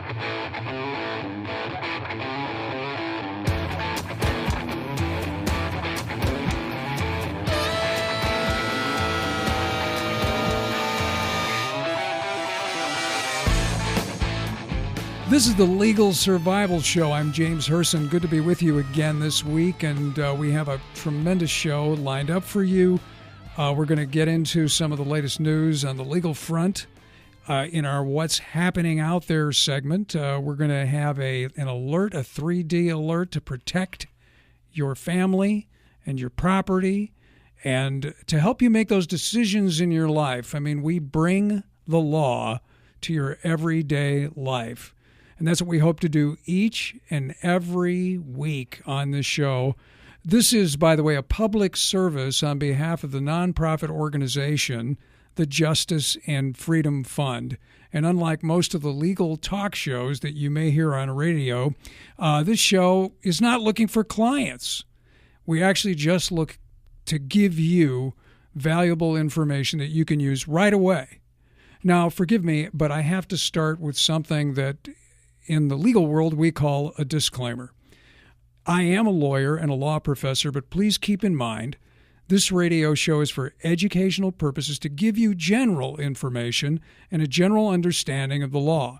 This is the Legal Survival Show. I'm James Hirsen. Good to be with you again this week, and we have a tremendous show lined up for you. We're going to get into some of the latest news on the legal front in our What's Happening Out There segment. We're going to have an alert, a 3D alert to protect your family and your property and to help you make those decisions in your life. I mean, we bring the law to your everyday life. And that's what we hope to do each and every week on this show. This is, by the way, a public service on behalf of the nonprofit organization, the Justice and Freedom Fund. And unlike most of the legal talk shows that you may hear on radio, this show is not looking for clients. We actually just look to give you valuable information that you can use right away. Now, forgive me, but I have to start with something that in the legal world we call a disclaimer. I am a lawyer and a law professor, but please keep in mind this radio show is for educational purposes to give you general information and a general understanding of the law.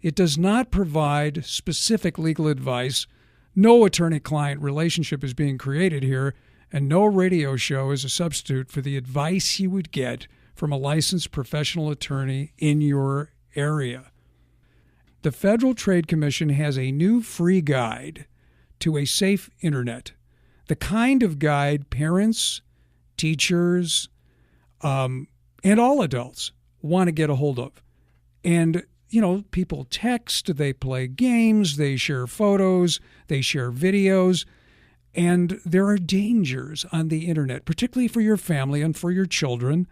It does not provide specific legal advice. No attorney-client relationship is being created here, and no radio show is a substitute for the advice you would get from a licensed professional attorney in your area. The Federal Trade Commission has a new free guide to a safe internet, the kind of guide parents, teachers, and all adults want to get a hold of. And, you know, people text, they play games, they share photos, they share videos, and there are dangers on the internet, particularly for your family and for your children.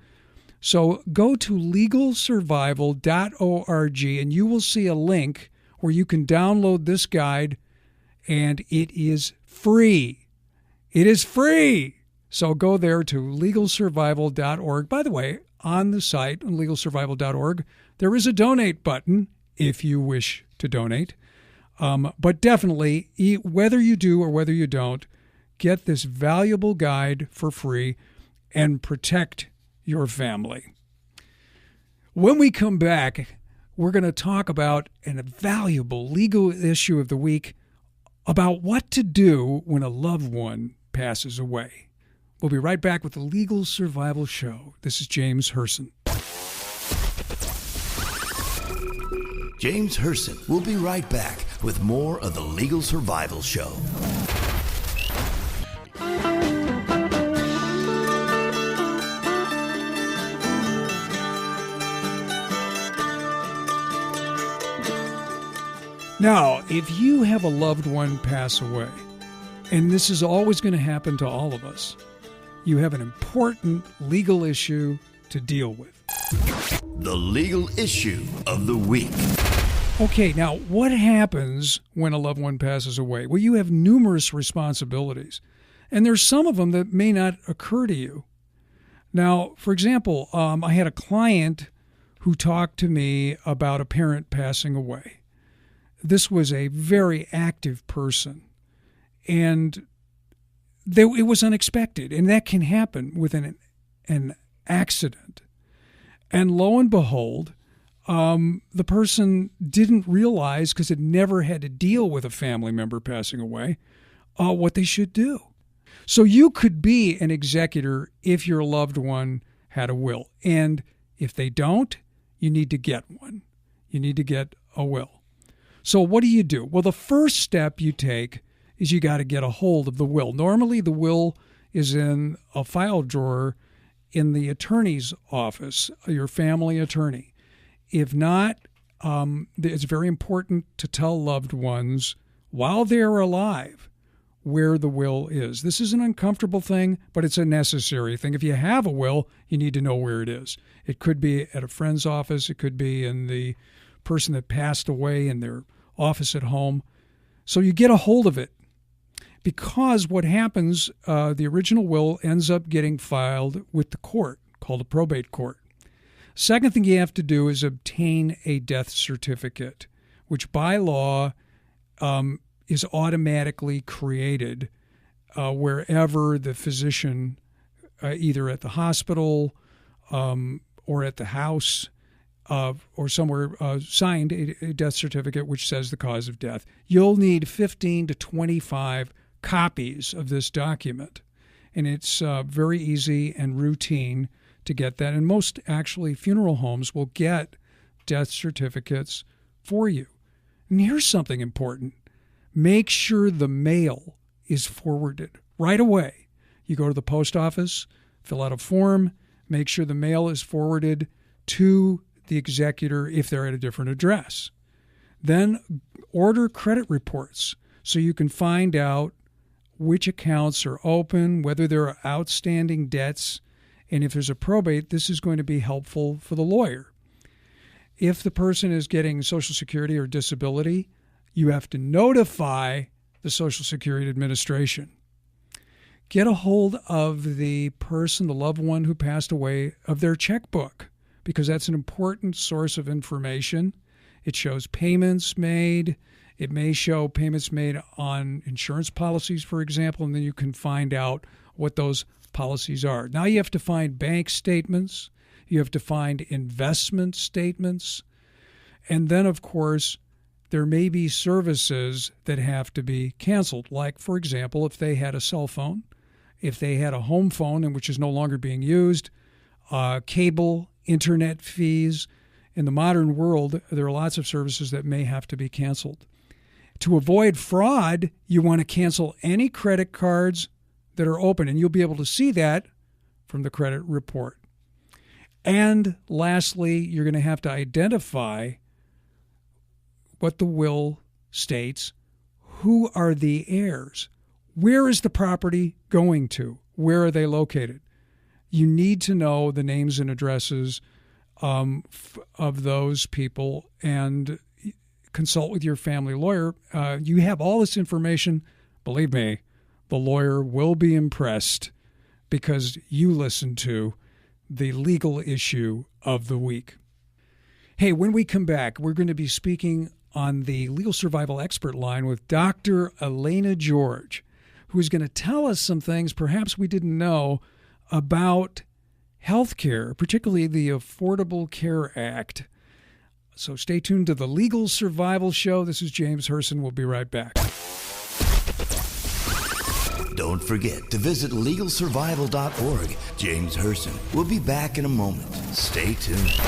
So go to legalsurvival.org and you will see a link where you can download this guide, and it is free. It is free. So go there to legalsurvival.org. By the way, on the site, on legalsurvival.org, there is a donate button if you wish to donate. But definitely, whether you do or whether you don't, get this valuable guide for free and protect your family. When we come back, we're going to talk about a valuable legal issue of the week about what to do when a loved one passes away. We'll be right back with the Legal Survival Show. This is James Hirsen. James Hirsen will be right back with more of the Legal Survival Show. Now, if you have a loved one pass away, and this is always going to happen to all of us, you have an important legal issue to deal with. The legal issue of the week. Okay, now what happens when a loved one passes away? Well, you have numerous responsibilities, and there's some of them that may not occur to you. Now, for example, I had a client who talked to me about a parent passing away. This was a very active person, and it was unexpected, and that can happen with an accident. And lo and behold, the person didn't realize, because it never had to deal with a family member passing away, what they should do. So you could be an executor if your loved one had a will. And if they don't, you need to get one. You need to get a will. So what do you do? Well, the first step you take is you got to get a hold of the will. Normally, the will is in a file drawer in the attorney's office, your family attorney. If not, it's very important to tell loved ones while they're alive where the will is. This is an uncomfortable thing, but it's a necessary thing. If you have a will, you need to know where it is. It could be at a friend's office. It could be in the person that passed away in their office at home. So you get a hold of it, because what happens, the original will ends up getting filed with the court, called a probate court. Second thing you have to do is obtain a death certificate, which by law is automatically created wherever the physician, either at the hospital or at the house or somewhere, signed a death certificate which says the cause of death. You'll need 15 to 25 copies of this document, and it's very easy and routine to get that. And most, actually, funeral homes will get death certificates for you. And here's something important. Make sure the mail is forwarded right away. You go to the post office, fill out a form, make sure the mail is forwarded to the executor if they're at a different address. Then order credit reports so you can find out which accounts are open, whether there are outstanding debts, and if there's a probate, this is going to be helpful for the lawyer. If the person is getting Social Security or disability, you have to notify the Social Security Administration. Get a hold of the person, the loved one who passed away, of their checkbook, because that's an important source of information. It shows payments made. It may show payments made on insurance policies, for example, and then you can find out what those policies are. Now you have to find bank statements. You have to find investment statements. And then, of course, there may be services that have to be canceled. Like, for example, if they had a cell phone, if they had a home phone, and which is no longer being used, cable, internet fees. In the modern world, there are lots of services that may have to be canceled. To avoid fraud, you want to cancel any credit cards that are open, and you'll be able to see that from the credit report. And lastly, you're going to have to identify what the will states. Who are the heirs? Where is the property going to? Where are they located? You need to know the names and addresses of those people and consult with your family lawyer. You have all this information. Believe me, the lawyer will be impressed because you listened to the legal issue of the week. Hey, when we come back, we're going to be speaking on the legal survival expert line with Dr. Elena George, who's going to tell us some things perhaps we didn't know about healthcare, particularly the Affordable Care Act. So stay tuned to the Legal Survival Show. This is James Hirsen. We'll be right back. Don't forget to visit LegalSurvival.org. James Hirsen will be back in a moment. Stay tuned.